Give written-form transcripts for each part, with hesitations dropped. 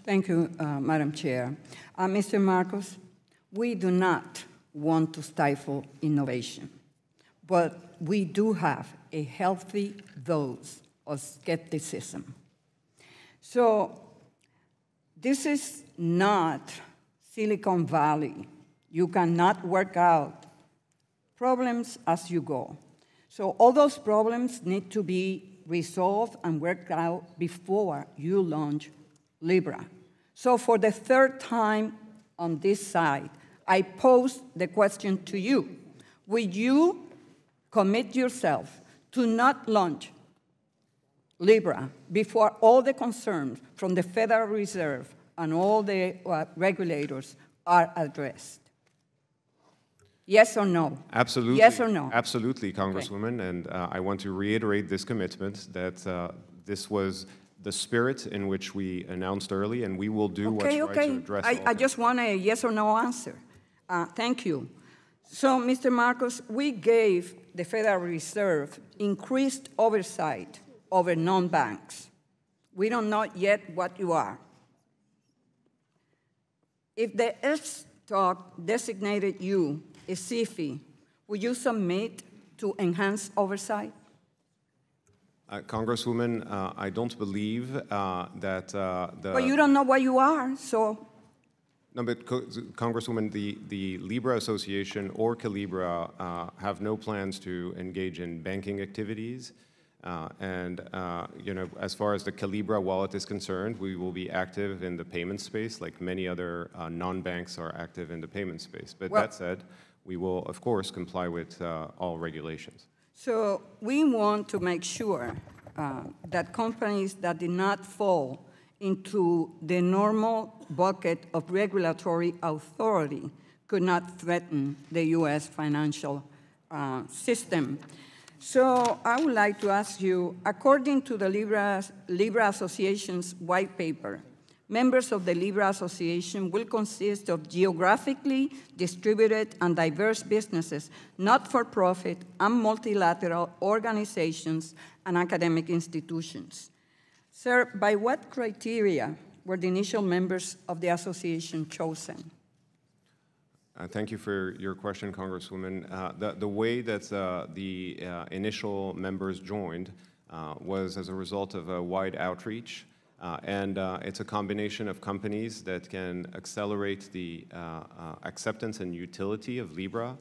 Thank you, Madam Chair. Mr. Marcos, we do not want to stifle innovation, but we do have a healthy dose of skepticism. So this is not Silicon Valley. You cannot work out problems as you go. So all those problems need to be resolved and worked out before you launch Libra. So for the third time on this side, I pose the question to you. Will you commit yourself to not launch Libra before all the concerns from the Federal Reserve and all the regulators are addressed? Yes or no? Absolutely. Yes or no? Absolutely, Congresswoman. Okay. And I want to reiterate this commitment that this was the spirit in which we announced early, and we will do what's right to address all I just want a yes or no answer. Thank you. So, Mr. Marcos, we gave the Federal Reserve increased oversight over non-banks. We don't know yet what you are. If the STOC designated you a SIFI, would you submit to enhanced oversight? Congresswoman, I don't believe that the... But you don't know what you are, so... No, but Congresswoman, the Libra Association or Calibra have no plans to engage in banking activities. You know, as far as the Calibra wallet is concerned, we will be active in the payment space, like many other non-banks are active in the payment space. But that said, we will, of course, comply with all regulations. So we want to make sure that companies that did not fall into the normal bucket of regulatory authority could not threaten the U.S. financial system. So I would like to ask you, according to the Libra Association's white paper, members of the Libra Association will consist of geographically distributed and diverse businesses, not-for-profit and multilateral organizations and academic institutions. Sir, by what criteria were the initial members of the association chosen? Thank you for your question, Congresswoman. The way that the initial members joined was as a result of a wide outreach. It's a combination of companies that can accelerate the acceptance and utility of Libra,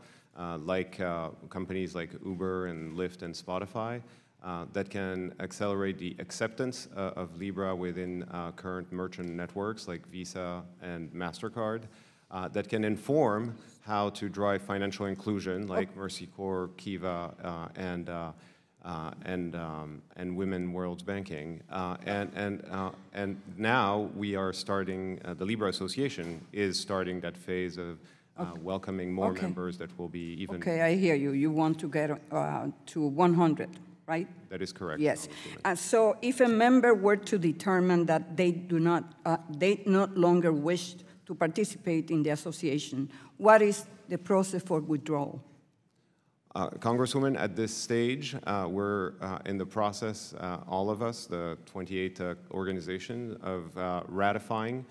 like companies like Uber and Lyft and Spotify, that can accelerate the acceptance of Libra within current merchant networks like Visa and MasterCard, that can inform how to drive financial inclusion like Mercy Corps, Kiva, and Women World Banking. And now we are starting, the Libra Association is starting that phase of welcoming more members that will be even... Okay, I hear you. You want to get to 100, right? That is correct. Yes. So if a member were to determine that they no longer wish to participate in the association, what is the process for withdrawal? Congresswoman, at this stage, we're in the process, all of us, the 28 organizations, of ratifying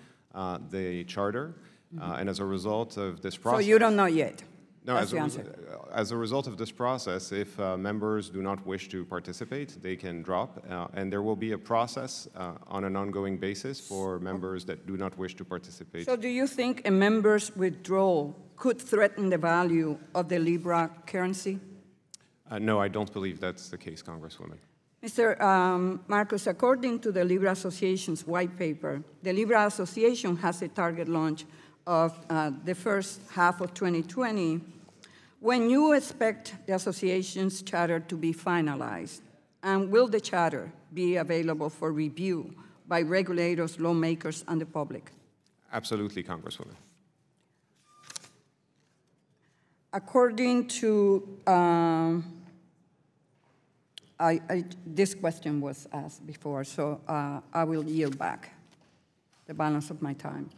the charter. And as a result of this process... So you don't know yet? No, as a result of this process, if members do not wish to participate, they can drop. And there will be a process on an ongoing basis for members that do not wish to participate. So do you think a member's withdrawal could threaten the value of the Libra currency? No, I don't believe that's the case, Congresswoman. Mr. Marcos, according to the Libra Association's white paper, the Libra Association has a target launch of the first half of 2020. When you expect the association's charter to be finalized, and will the charter be available for review by regulators, lawmakers, and the public? Absolutely, Congresswoman. According to, this question was asked before, so I will yield back the balance of my time.